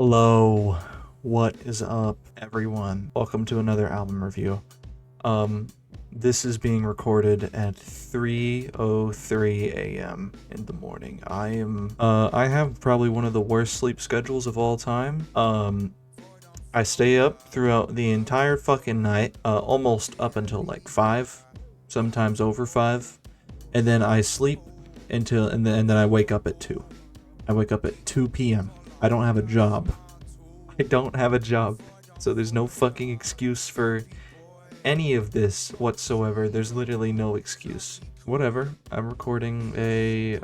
Hello, what is up, everyone? Welcome to another album review. This is being recorded at 3:03 a.m. in the morning. I have probably one of the worst sleep schedules of all time. I stay up throughout the entire fucking night, almost up until like 5, sometimes over 5, and then I sleep until, and then I wake up at 2. I wake up at 2 p.m. I don't have a job. I don't have a job. So there's no fucking excuse for any of this whatsoever. There's literally no excuse. Whatever. I'm recording a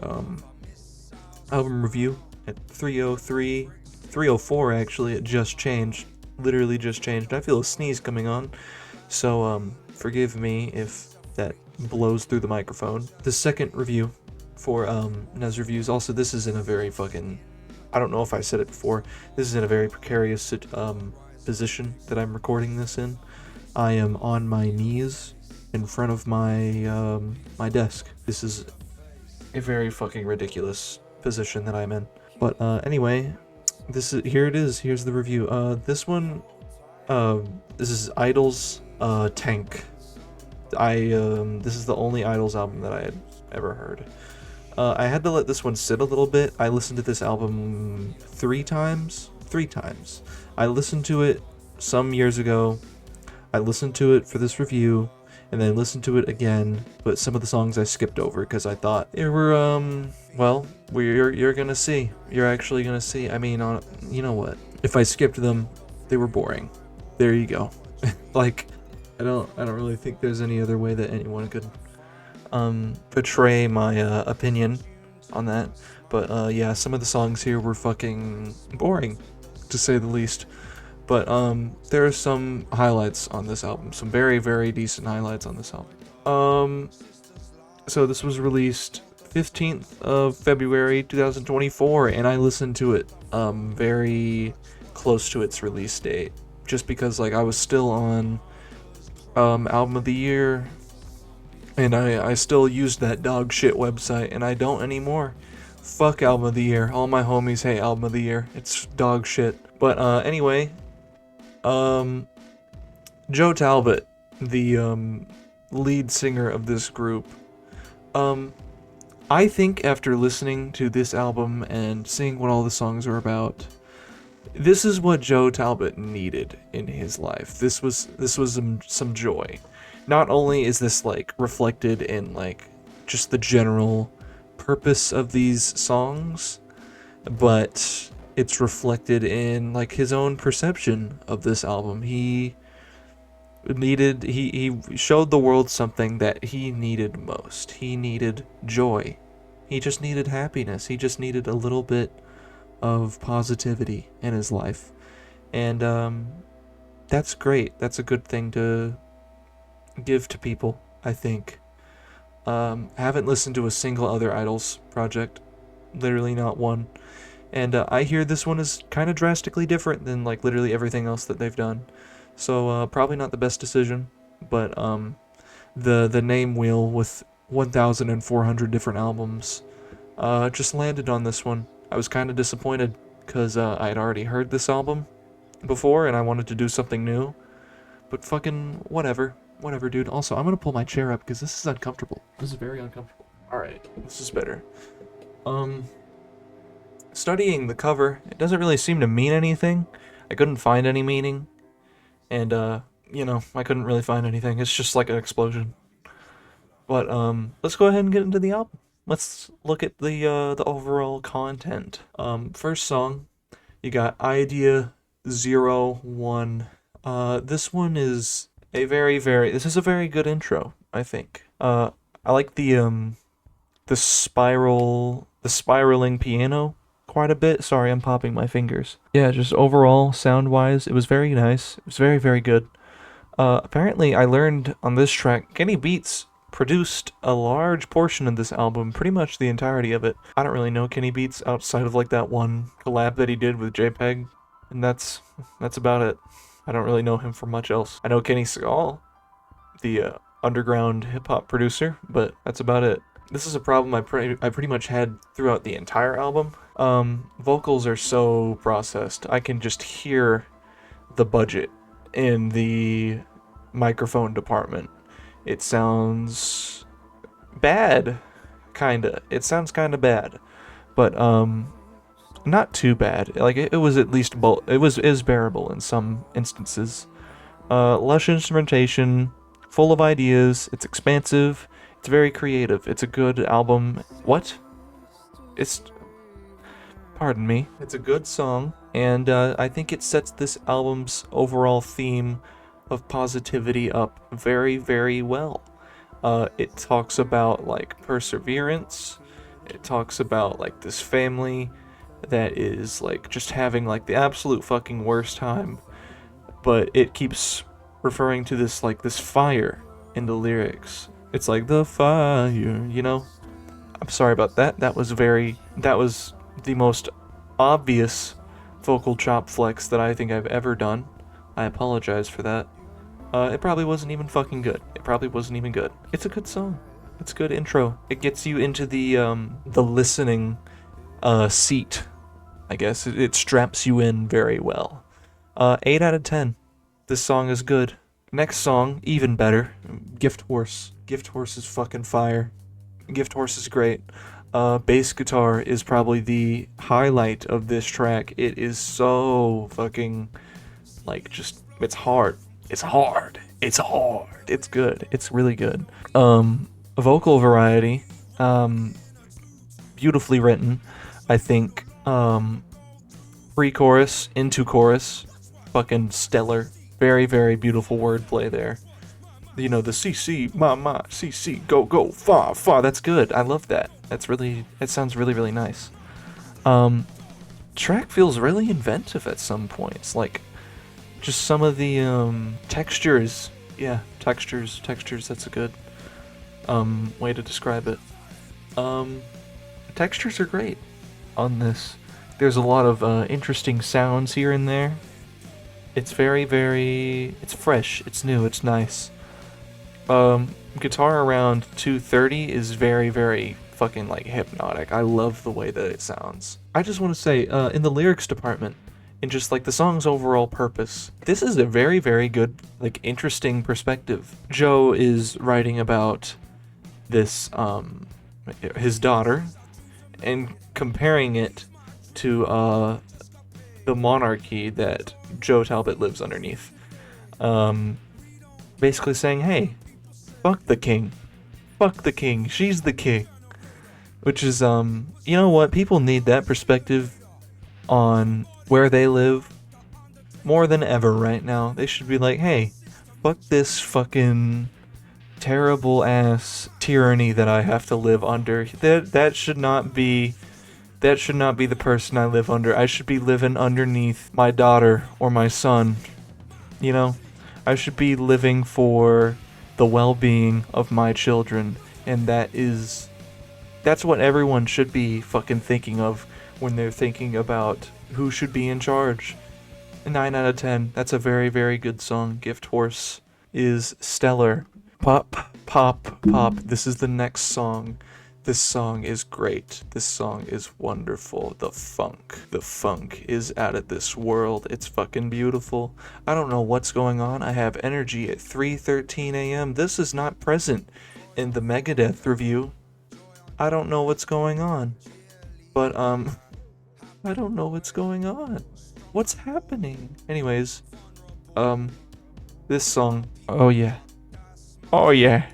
album review at 3:03, 3:04 actually. It just changed. Literally just changed. I feel a sneeze coming on. So forgive me if that blows through the microphone. The second review for Nuzz reviews. Also, this is in a very fucking, I don't know if I said it before, this is in a very precarious position that I'm recording this in. I am on my knees in front of my my desk. This is a very fucking ridiculous position that I'm in. But anyway, here it is. Here's the review. This one, this is IDLES TANGK. This is the only IDLES album that I had ever heard. I had to let this one sit a little bit. I listened to this album 3 times. 3 times. I listened to it some years ago. I listened to it for this review, and then listened to it again, but some of the songs I skipped over because I thought they were, well, you're gonna see. You're actually gonna see. I mean, you know what? If I skipped them, they were boring. There you go. Like, I don't really think there's any other way that anyone could portray my opinion on that. But yeah, some of the songs here were fucking boring, to say the least. But there are some highlights on this album, some very, very decent highlights on this album. So this was released 15th of February 2024, and I listened to it very close to its release date, just because like I was still on album of the year, and I still used that dog shit website, and I don't anymore. Fuck album of the year. All my homies hate album of the year. It's dog shit. But anyway, Joe Talbot, the lead singer of this group, I think after listening to this album and seeing what all the songs are about, this is what Joe Talbot needed in his life. This was some joy. Not only is this like reflected in like just the general purpose of these songs, but it's reflected in like his own perception of this album. He showed the world something that he needed most. He needed joy. He just needed happiness. He just needed a little bit of positivity in his life. And that's great. That's a good thing to give to people, I think. Haven't listened to a single other IDLES project. Literally not one. And I hear this one is kind of drastically different than like literally everything else that they've done. So probably not the best decision, but the name wheel with 1,400 different albums just landed on this one. I was kind of disappointed because I had already heard this album before and I wanted to do something new. But fucking whatever. Whatever, dude. Also, I'm gonna pull my chair up because this is uncomfortable. This is very uncomfortable. Alright, this is better. Studying the cover, it doesn't really seem to mean anything. I couldn't find any meaning. And, you know, I couldn't really find anything. It's just like an explosion. But, let's go ahead and get into the album. Let's look at the overall content. First song, you got Idea 01. This one is this is a very good intro, I think. I like the spiraling piano quite a bit. Sorry, I'm popping my fingers. Yeah, just overall, sound-wise, it was very nice. It was very, very good. Apparently, I learned on this track, Kenny Beats produced a large portion of this album, pretty much the entirety of it. I don't really know Kenny Beats outside of like that one collab that he did with JPEG, and that's about it. I don't really know him for much else. I know Kenny Segal, the underground hip-hop producer, but that's about it. This is a problem I pretty much had throughout the entire album. Vocals are so processed. I can just hear the budget in the microphone department. It sounds bad, kinda. It sounds kinda bad, but not too bad. Like it was at least it is bearable in some instances. Lush instrumentation, full of ideas. It's expansive. It's very creative. It's a good album. What? It's Pardon me. It's a good song, and I think it sets this album's overall theme of positivity up very, very well. It talks about like perseverance. It talks about like this family that is like just having like the absolute fucking worst time, but it keeps referring to this like this fire in the lyrics. It's like the fire, you know? I'm sorry about that. That was the most obvious vocal chop flex that I think I've ever done. I apologize for that. It probably wasn't even fucking good. It probably wasn't even good. It's a good song. It's a good intro. It gets you into the listening seat, I guess. It straps you in very well. 8 out of 10. This song is good. Next song, even better. Gift Horse. Gift Horse is fucking fire. Gift Horse is great. Bass guitar is probably the highlight of this track. It is so fucking, like, just, it's hard. It's hard. It's hard. It's good. It's really good. Vocal variety, beautifully written. I think, pre-chorus into chorus, fucking stellar. Very, very beautiful wordplay there. You know, the CC, CC, go, go, fa, fa. That's good. I love that. It sounds really, really nice. Track feels really inventive at some points. Like, just some of the, textures. Yeah, textures, that's a good, way to describe it. Textures are great on this. There's a lot of, interesting sounds here and there. It's very, very, it's fresh, it's new, it's nice. Guitar around 230 is very, very fucking, like, hypnotic. I love the way that it sounds. I just want to say, in the lyrics department, in just, like, the song's overall purpose, this is a very, very good, like, interesting perspective. Joe is writing about this, his daughter, and comparing it to, the monarchy that Joe Talbot lives underneath. Basically saying, hey, fuck the king. Fuck the king. She's the king. Which is, you know what? People need that perspective on where they live more than ever right now. They should be like, hey, fuck this fucking terrible ass tyranny that I have to live under. That should not be the person I live under. I should be living underneath my daughter or my son. You know? I should be living for the well-being of my children, and that's what everyone should be fucking thinking of when they're thinking about who should be in charge. 9 out of 10. That's a very, very good song. Gift Horse is stellar. Pop, pop, pop. This is the next song. This song is great. This song is wonderful. The funk is out of this world. It's fucking beautiful. I don't know what's going on. I have energy at 3:13 a.m. This is not present in the Megadeth review. I don't know what's going on. But, I don't know what's going on. What's happening? Anyways, this song. Oh yeah. Oh yeah.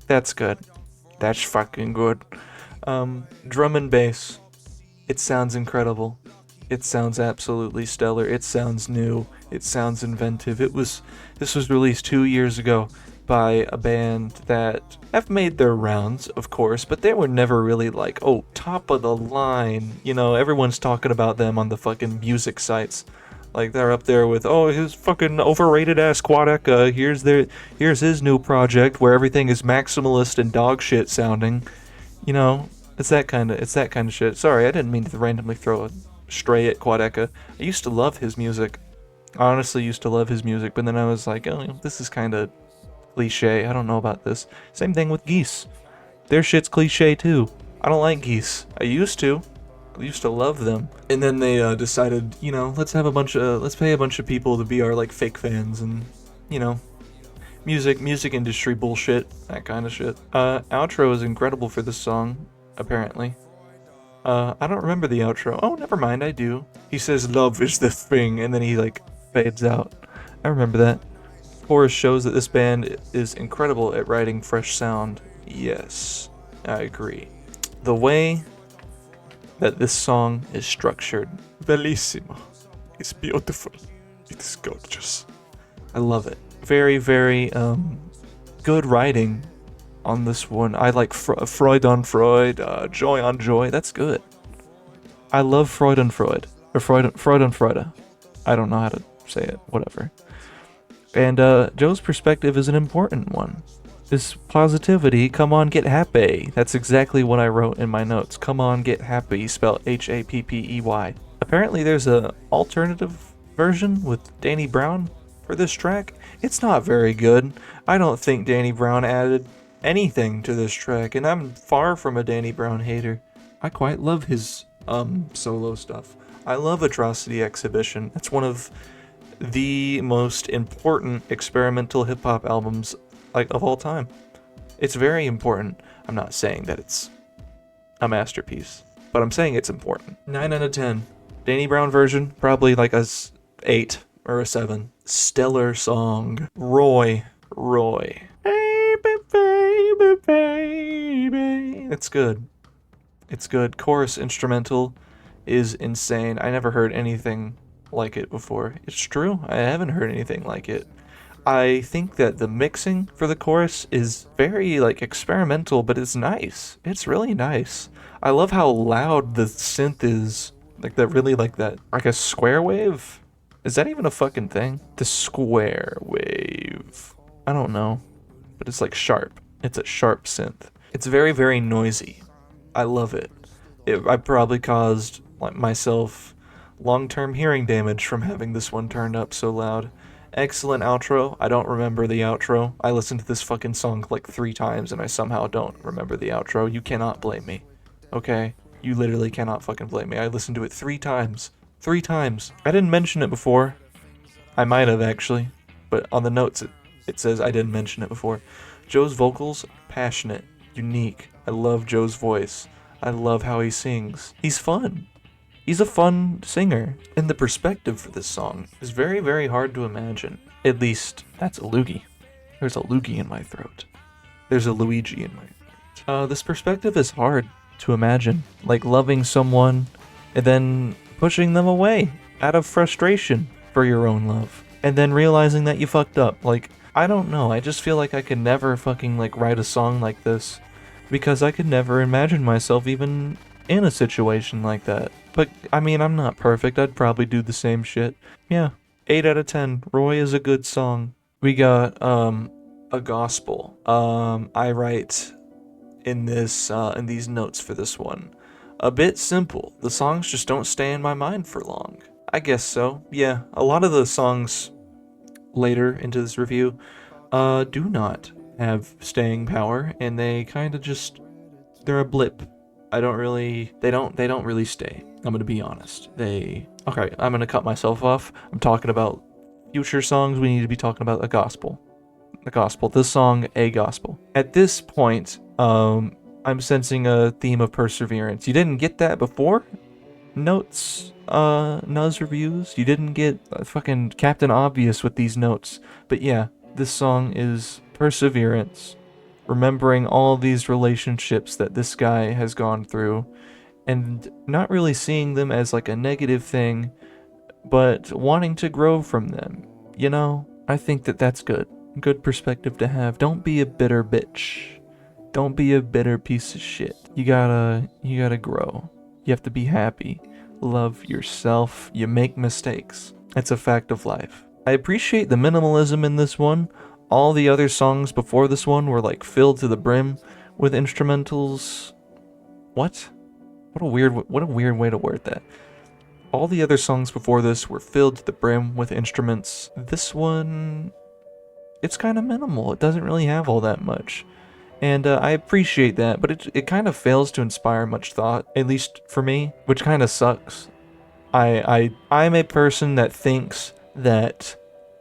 That's good. That's fucking good. Drum and bass. It sounds incredible. It sounds absolutely stellar. It sounds new. It sounds inventive. This was released 2 years ago by a band that have made their rounds, of course, but they were never really like, oh, top of the line. You know, everyone's talking about them on the fucking music sites. Like, they're up there with, oh, his fucking overrated ass Quadeca. Here's his new project where everything is maximalist and dog shit sounding. You know, it's that kind of shit. Sorry, I didn't mean to randomly throw a stray at Quadeca. I used to love his music. I honestly used to love his music, but then I was like, oh, this is kind of cliche. I don't know about this. Same thing with Geese. Their shit's cliche too. I don't like geese. I used to love them. And then they decided, you know, let's pay a bunch of people to be our like fake fans and, you know, music industry bullshit, that kind of shit. Outro is incredible for this song, apparently. I don't remember the outro. Oh, never mind, I do. He says love is the thing, and then he like fades out. I remember that. Chorus shows that this band is incredible at writing fresh sound. Yes, I agree. The way that this song is structured, bellissimo. It's beautiful. It's gorgeous. I love it. Very, very good writing on this one. I like Freudenfreude, joy on joy. That's good. I love Freudenfreude, or Freudenfreude. I don't know how to say it. Whatever. And Joe's perspective is an important one. This positivity, come on, get happy. That's exactly what I wrote in my notes. Come on, get happy, spelled Happey. Apparently there's a alternative version with Danny Brown for this track. It's not very good. I don't think Danny Brown added anything to this track, and I'm far from a Danny Brown hater. I quite love his solo stuff. I love Atrocity Exhibition. That's one of the most important experimental hip-hop albums of all time. It's very important. I'm not saying that it's a masterpiece, but I'm saying it's important. 9 out of 10. Danny Brown version, probably like a 8 or a 7. Stellar song. Roy. Baby. It's good. It's good. Chorus instrumental is insane. I never heard anything like it before. It's true. I haven't heard anything like it. I think that the mixing for the chorus is very like experimental, but it's nice. It's really nice. I love how loud the synth is. Like that really like that. Like a square wave? Is that even a fucking thing? The square wave. I don't know. But it's like sharp. It's a sharp synth. It's very, very noisy. I love it. I probably caused like myself long-term hearing damage from having this one turned up so loud. Excellent outro. I don't remember the outro. I listened to this fucking song like 3 times and I somehow don't remember the outro. You cannot blame me. Okay? You literally cannot fucking blame me. I listened to it 3 times. 3 times. I didn't mention it before. I might have actually. But on the notes it says I didn't mention it before. Joe's vocals, passionate, unique. I love Joe's voice. I love how he sings. He's fun. He's a fun singer. And the perspective for this song is very, very hard to imagine. At least, that's a loogie. There's a loogie in my throat. There's a Luigi in my throat. This perspective is hard to imagine. Like loving someone and then pushing them away out of frustration for your own love. And then realizing that you fucked up. Like, I don't know. I just feel like I could never fucking like write a song like this. Because I could never imagine myself even in a situation like that. But, I mean, I'm not perfect. I'd probably do the same shit. Yeah. 8 out of 10. Roy is a good song. We got, a gospel. I write in these notes for this one. A bit simple. The songs just don't stay in my mind for long. I guess so. Yeah. A lot of the songs later into this review, do not have staying power, and they kind of just, they're a blip. They don't really stay. I'm gonna be honest. Okay, I'm gonna cut myself off. I'm talking about future songs. We need to be talking about a gospel. This song, a gospel. At this point, I'm sensing a theme of perseverance. You didn't get that before? Notes, Nuzz reviews? You didn't get fucking Captain Obvious with these notes. But yeah, this song is perseverance. Remembering all these relationships that this guy has gone through and not really seeing them as like a negative thing, but wanting to grow from them. You know, I think that that's good. Good perspective to have. Don't be a bitter bitch. Don't be a bitter piece of shit. You gotta grow. You have to be happy. Love yourself. You make mistakes. It's a fact of life. I appreciate the minimalism in this one. All the other songs before this one were like filled to the brim with instrumentals. What a weird way to word that. All the other songs before this were filled to the brim with instruments. This one, it's kind of minimal. It doesn't really have all that much. And I appreciate that, but it kind of fails to inspire much thought, at least for me, which kind of sucks. I'm a person that thinks that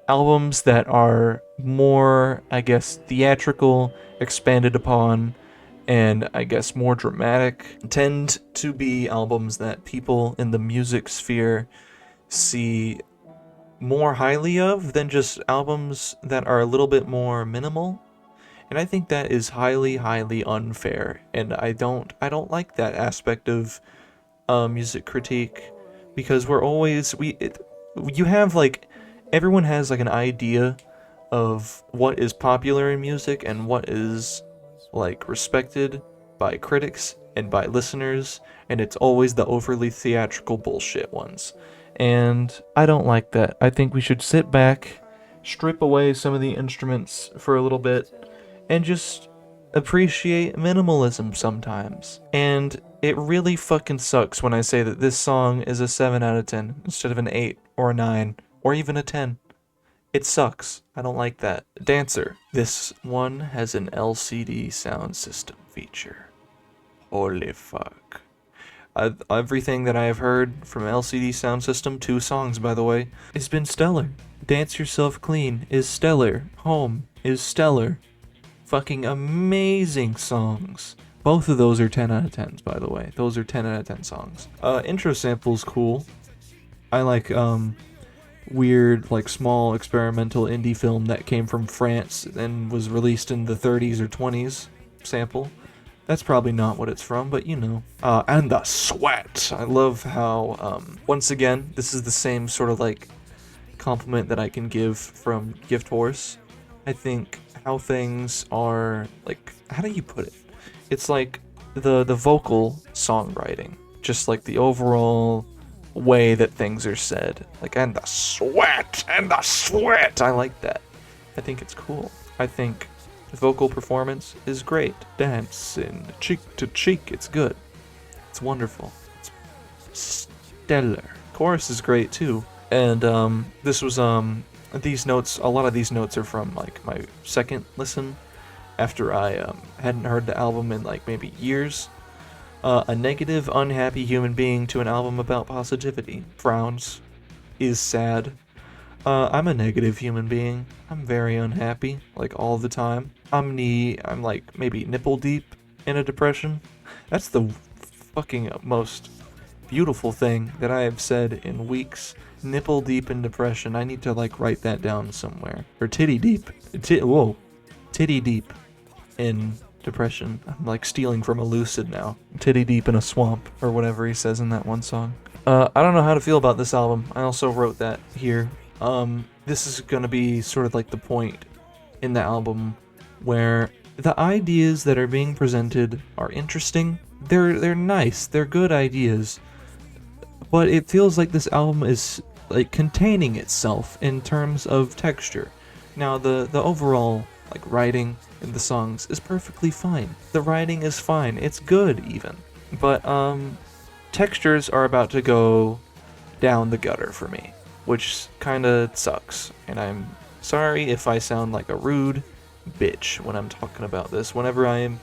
albums that are more, I guess, theatrical, expanded upon, and I guess more dramatic tend to be albums that people in the music sphere see more highly of than just albums that are a little bit more minimal. And I think that is highly, highly unfair, and I don't like that aspect of music critique, because you have like, everyone has like an idea of what is popular in music and what is like respected by critics and by listeners, and it's always the overly theatrical bullshit ones. And I don't like that. I think we should sit back, strip away some of the instruments for a little bit, and just appreciate minimalism sometimes. And it really fucking sucks when I say that this song is a 7 out of 10 instead of an 8 or a 9 or even a 10. It sucks. I don't like that. Dancer. This one has an LCD sound system feature. Holy fuck. Everything that I have heard from LCD sound system, 2 songs by the way, has been stellar. Dance Yourself Clean is stellar. Home is stellar. Fucking amazing songs. Both of those are 10 out of 10s, by the way. Those are 10 out of 10 songs. Intro sample's cool. I like, weird, like, small experimental indie film that came from France and was released in the 30s or 20s sample. That's probably not what it's from, but you know. And the sweat! I love how, once again, this is the same sort of, like, compliment that I can give from Gift Horse. I think how things are, like, how do you put it? It's like the vocal songwriting, just like the overall way that things are said. Like, and the sweat, and the sweat! I like that. I think it's cool. I think the vocal performance is great. Dancing cheek to cheek, it's good. It's wonderful. It's stellar. Chorus is great too. And this was these notes, a lot of these notes are from like my second listen after I hadn't heard the album in like maybe years. A negative, unhappy human being to an album about positivity. Frowns. Is sad. I'm a negative human being. I'm very unhappy, like all the time. I'm like maybe nipple deep in a depression. That's the fucking most beautiful thing that I have said in weeks. Nipple deep in depression. I need to like write that down somewhere. Or titty deep. Whoa. Titty deep in depression. I'm like stealing from a Lucid now. Titty deep in a swamp, or whatever he says in that one song. I don't know how to feel about this album. I also wrote that here. This is gonna be sort of like the point in the album where the ideas that are being presented are interesting. They're nice. They're good ideas. But it feels like this album is like containing itself in terms of texture. Now the overall like writing in the songs is perfectly fine. The writing is fine. It's good even. But textures are about to go down the gutter for me, which kinda sucks. And I'm sorry if I sound like a rude bitch when I'm talking about this. Whenever I am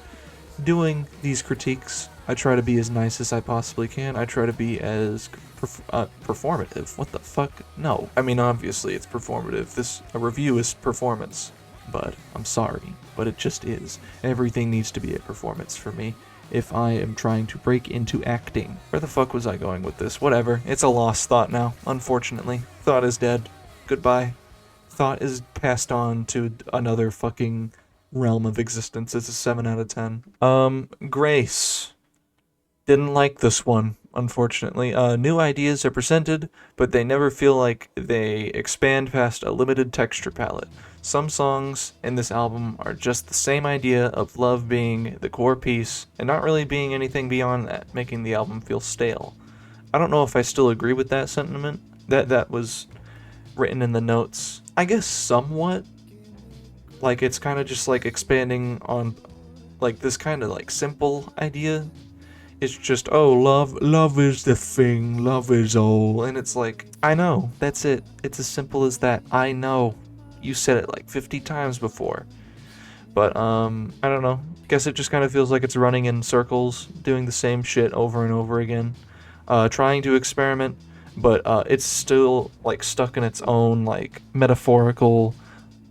doing these critiques, I try to be as nice as I possibly can. I try to be as performative. What the fuck? No. I mean, obviously it's performative. A review is performance. But I'm sorry, but it just is. Everything needs to be a performance for me if I am trying to break into acting. Where the fuck was I going with this? Whatever. It's a lost thought now, unfortunately. Thought is dead. Goodbye. Thought is passed on to another fucking realm of existence. It's a 7 out of 10. Grace. Didn't like this one, unfortunately. New ideas are presented, but they never feel like they expand past a limited texture palette. Some songs in this album are just the same idea of love being the core piece, and not really being anything beyond that, making the album feel stale. I don't know if I still agree with that sentiment. That was written in the notes. I guess somewhat. Like, it's kind of just like expanding on like this kind of like simple idea. It's just, oh, love is the thing, love is all. And it's like, I know, that's it. It's as simple as that. I know. You said it like 50 times before. But, I don't know. Guess it just kind of feels like it's running in circles, doing the same shit over and over again. Trying to experiment, but it's still like stuck in its own like metaphorical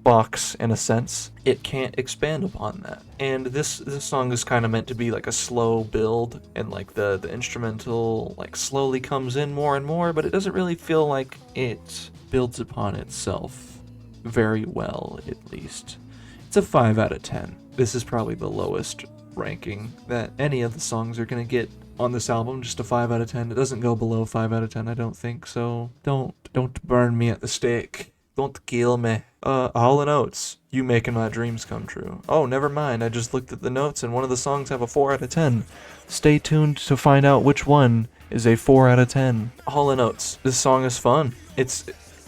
box in a sense. It can't expand upon that. And this song is kind of meant to be like a slow build, and like the instrumental like slowly comes in more and more, but it doesn't really feel like it builds upon itself very well, at least. It's a 5 out of 10. This is probably the lowest ranking that any of the songs are gonna get on this album, just a 5 out of 10. It doesn't go below 5 out of 10, I don't think, so don't burn me at the stake. Don't kill me. Hall & Oates, You Making My Dreams Come True. Oh, never mind, I just looked at the notes and one of the songs have a 4 out of 10. Stay tuned to find out which one is a 4 out of 10. Hall & Oates, this song is fun.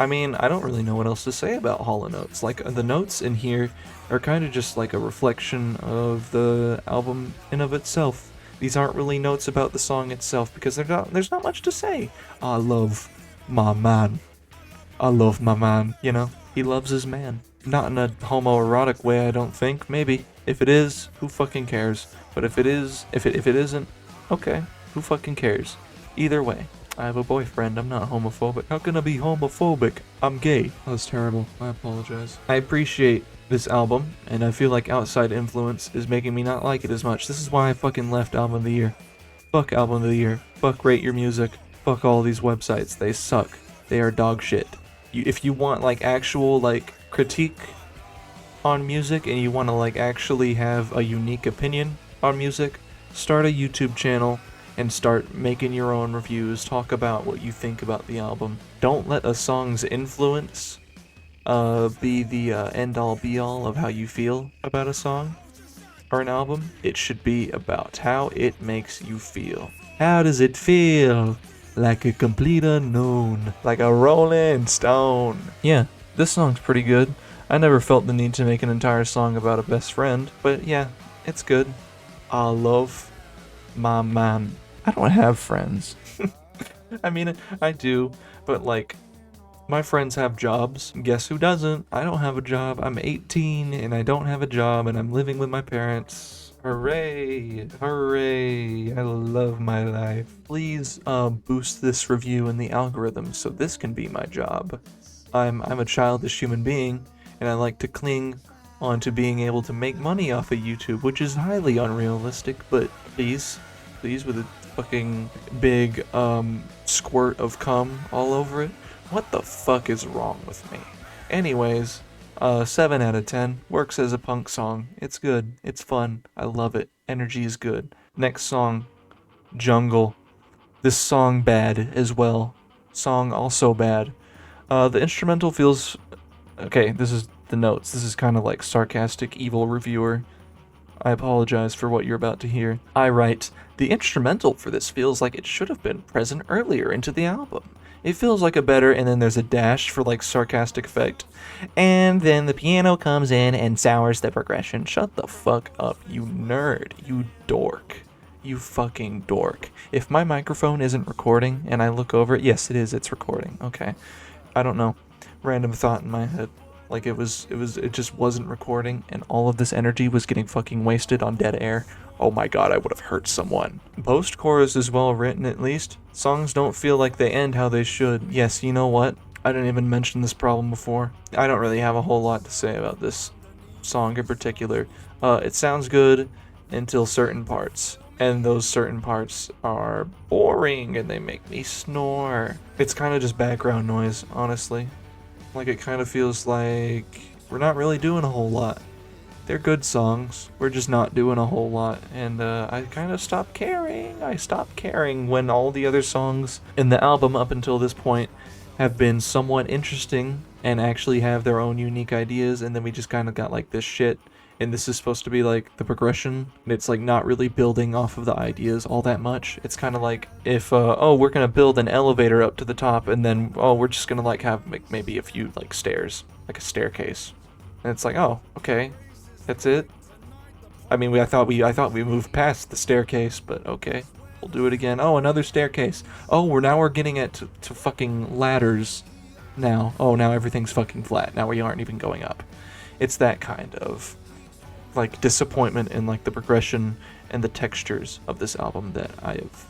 I mean, I don't really know what else to say about Hall & Oates. Like, the notes in here are kind of just like a reflection of the album in of itself. These aren't really notes about the song itself because there's not much to say. I love my man. I love my man, you know? He loves his man. Not in a homoerotic way, I don't think. Maybe. If it is, who fucking cares? But if it is, if it isn't, okay, who fucking cares? Either way. I have a boyfriend, I'm not homophobic. How can I be homophobic? I'm gay. That was terrible. I apologize. I appreciate this album, and I feel like outside influence is making me not like it as much. This is why I fucking left Album of the Year. Fuck Album of the Year. Fuck Rate Your Music. Fuck all these websites. They suck. They are dog shit. If you want like actual like critique on music and you want to like actually have a unique opinion on music, start a YouTube channel and start making your own reviews. Talk about what you think about the album. Don't let a song's influence be the end-all be-all of how you feel about a song or an album. It should be about how it makes you feel. How does it feel? Like a complete unknown. Like a rolling stone. Yeah, this song's pretty good. I never felt the need to make an entire song about a best friend, but yeah, it's good. I love my man. I don't have friends. I mean, I do, but like, my friends have jobs. Guess who doesn't? I don't have a job. I'm 18 and I don't have a job and I'm living with my parents. Hooray! Hooray! I love my life. Please boost this review in the algorithm so this can be my job. I'm a childish human being and I like to cling onto being able to make money off of YouTube, which is highly unrealistic, but please with a fucking big squirt of cum all over it. What the fuck is wrong with me? Anyways, 7 out of 10. Works as a punk song. It's good. It's fun. I love it. Energy is good. Next song, Jungle. This song bad as well. Song also bad. The instrumental feels... Okay, this is the notes. This is kind of like sarcastic, evil reviewer. I apologize for what you're about to hear. I write, the instrumental for this feels like it should have been present earlier into the album. It feels like a better, and then there's a dash for like sarcastic effect. And then the piano comes in and sours the progression. Shut the fuck up, you nerd. You dork. You fucking dork. If my microphone isn't recording and I look over it, yes it is, it's recording. Okay. I don't know. Random thought in my head. Like it just wasn't recording and all of this energy was getting fucking wasted on dead air. Oh my god, I would have hurt someone. Post-chorus is well written at least. Songs don't feel like they end how they should. Yes, you know what? I didn't even mention this problem before. I don't really have a whole lot to say about this song in particular. It sounds good until certain parts. And those certain parts are boring and they make me snore. It's kind of just background noise, honestly. Like it kind of feels like we're not really doing a whole lot. They're good songs, we're just not doing a whole lot, and I kind of stopped caring. I stopped caring when all the other songs in the album up until this point have been somewhat interesting and actually have their own unique ideas, and then we just kind of got like this shit, and this is supposed to be like the progression, and it's like not really building off of the ideas all that much. It's kind of like if, oh, we're gonna build an elevator up to the top, and then, oh, we're just gonna like have maybe a few like stairs, like a staircase, and it's like, oh, okay. That's it? I mean, I thought we moved past the staircase, but okay. We'll do it again. Oh, another staircase. Oh, we're getting it to fucking ladders now. Oh, now everything's fucking flat. Now we aren't even going up. It's that kind of like disappointment in like the progression and the textures of this album that I have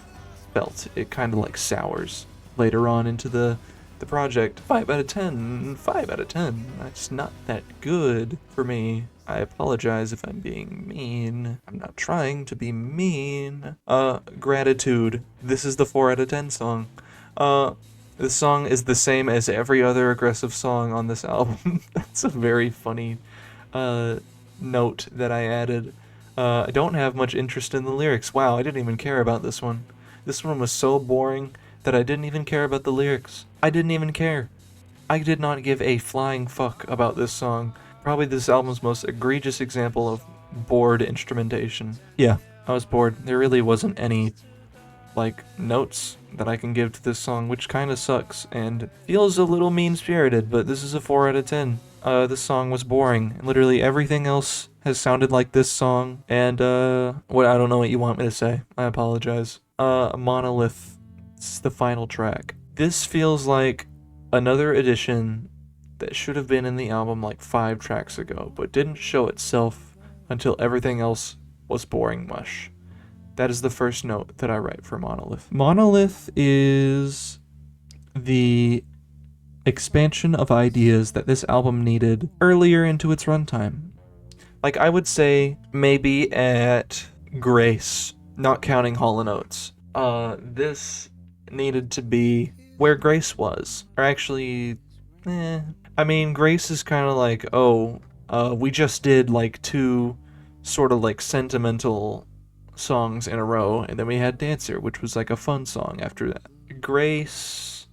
felt. It kind of like sours later on into the project. 5 out of 10, 5 out of 10. That's not that good for me. I apologize if I'm being mean. I'm not trying to be mean. Gratitude. This is the 4 out of 10 song. The song is the same as every other aggressive song on this album. That's a very funny note that I added. I don't have much interest in the lyrics. Wow, I didn't even care about this one. This one was so boring that I didn't even care about the lyrics. I didn't even care. I did not give a flying fuck about this song. Probably this album's most egregious example of bored instrumentation. Yeah, I was bored. There really wasn't any, like, notes that I can give to this song, which kind of sucks and feels a little mean-spirited, but this is a 4 out of 10. This song was boring. Literally everything else has sounded like this song, and, I don't know what you want me to say. I apologize. Monolith. This is the final track. This feels like another edition that should have been in the album like 5 tracks ago, but didn't show itself until everything else was boring mush. That is the first note that I write for Monolith. Monolith is the expansion of ideas that this album needed earlier into its runtime. Like, I would say maybe at Grace, not counting Hall & Oates. This needed to be where Grace was. Or actually, I mean, Grace is kind of like, we just did like 2 sort of like sentimental songs in a row, and then we had Dancer, which was like a fun song after that. Grace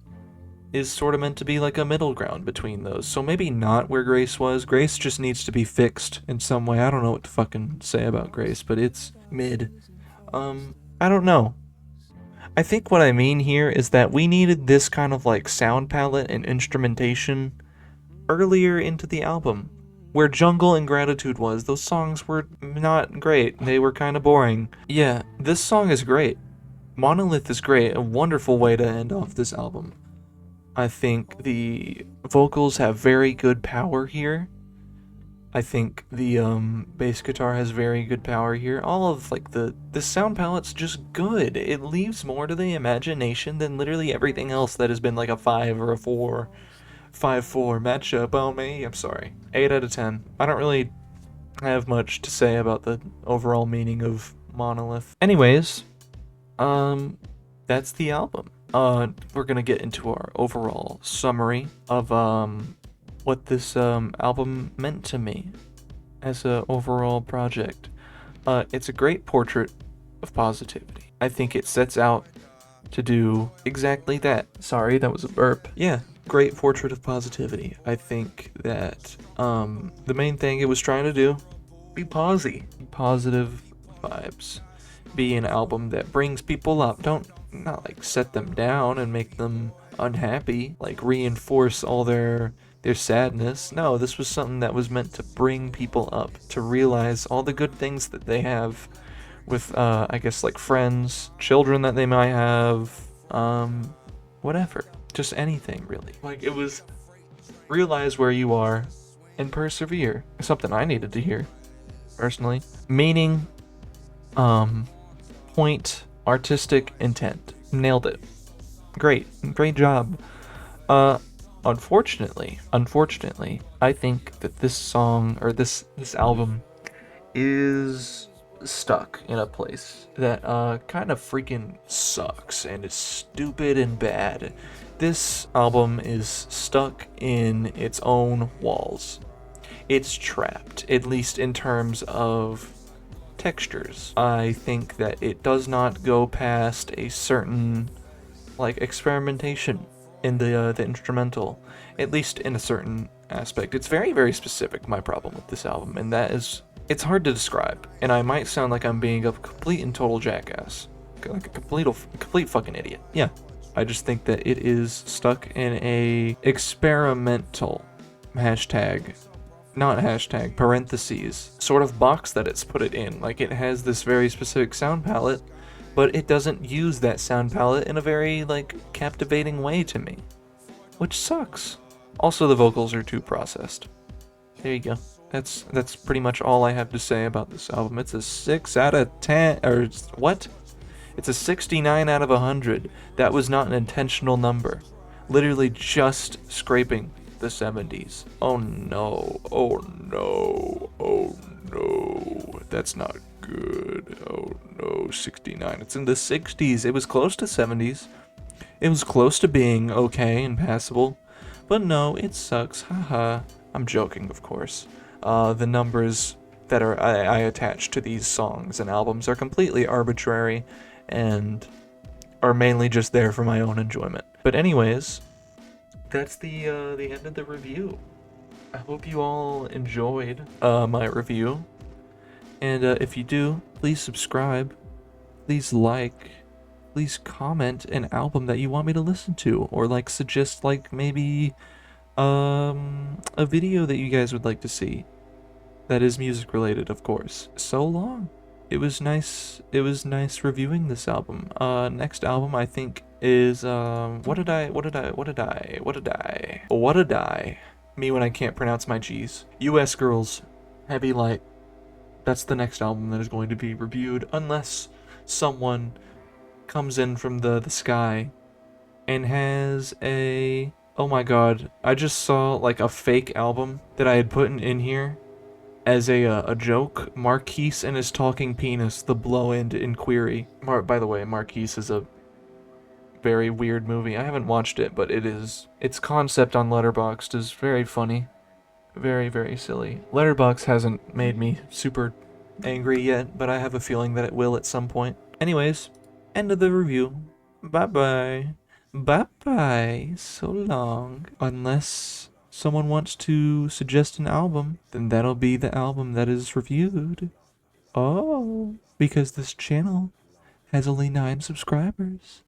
is sort of meant to be like a middle ground between those, so maybe not where Grace was. Grace just needs to be fixed in some way. I don't know what to fucking say about Grace, but it's mid. I don't know. I think what I mean here is that we needed this kind of like sound palette and instrumentation earlier into the album. Where Jungle and Gratitude was, those songs were not great. They were kind of boring. Yeah, this song is great. Monolith is great. A wonderful way to end off this album. I think the vocals have very good power here. I think the bass guitar has very good power here. All of like the sound palette's just good. It leaves more to the imagination than literally everything else that has been like a 5 or a 4. 5-4 matchup on me. I'm sorry. 8 out of 10. I don't really have much to say about the overall meaning of Monolith. Anyways, that's the album. We're gonna get into our overall summary of what this album meant to me as a overall project. It's a great portrait of positivity. I think it sets out to do exactly that. Sorry, that was a burp. Yeah. Great portrait of positivity. I think that the main thing it was trying to do, be positive vibes, be an album that brings people up. Not like set them down and make them unhappy, like reinforce all their sadness. No, this was something that was meant to bring people up, to realize all the good things that they have with I guess like friends, children that they might have, whatever. Just anything, really. Like, it was realize where you are and persevere. Something I needed to hear, personally. Meaning, point, artistic intent. Nailed it. Great job. Unfortunately, I think that this song, or this album, is stuck in a place that kind of freaking sucks and is stupid and bad. This album is stuck in its own walls. It's trapped, at least in terms of textures. I think that it does not go past a certain like experimentation in the instrumental, at least in a certain aspect. It's very, very specific, my problem with this album, and that is it's hard to describe, and I might sound like I'm being a complete and total jackass. Like a complete fucking idiot. Yeah. I just think that it is stuck in a experimental parentheses sort of box that it's put it in. Like, it has this very specific sound palette, but it doesn't use that sound palette in a very like captivating way to me, which sucks. Also, the vocals are too processed. There you go. That's pretty much all I have to say about this album. It's a 6 out of 10, or what? It's a 69 out of 100. That was not an intentional number. Literally just scraping the 70s. Oh no. Oh no. Oh no. That's not good. Oh no. 69. It's in the 60s. It was close to 70s. It was close to being okay and passable. But no, it sucks. Haha. I'm joking, of course. The numbers that I attach to these songs and albums are completely arbitrary and are mainly just there for my own enjoyment. But anyways, that's the end of the review. I hope you all enjoyed my review, and if you do, please subscribe, please like, please comment an album that you want me to listen to, or like suggest like maybe a video that you guys would like to see that is music related, of course. So long. It was nice reviewing this album. Next album I think is what did I me when I can't pronounce my G's. US Girls, Heavy Light. That's the next album that is going to be reviewed, unless someone comes in from the sky and has a, oh my god, I just saw like a fake album that I had put in here as a joke. Marquise and his talking penis, the blow-end inquiry. By the way, Marquise is a very weird movie. I haven't watched it, but its concept on Letterboxd is very funny. Very, very silly. Letterboxd hasn't made me super angry yet, but I have a feeling that it will at some point. Anyways, end of the review. Bye-bye. Bye-bye. So long. Unless someone wants to suggest an album, then that'll be the album that is reviewed. Oh, because this channel has only 9 subscribers.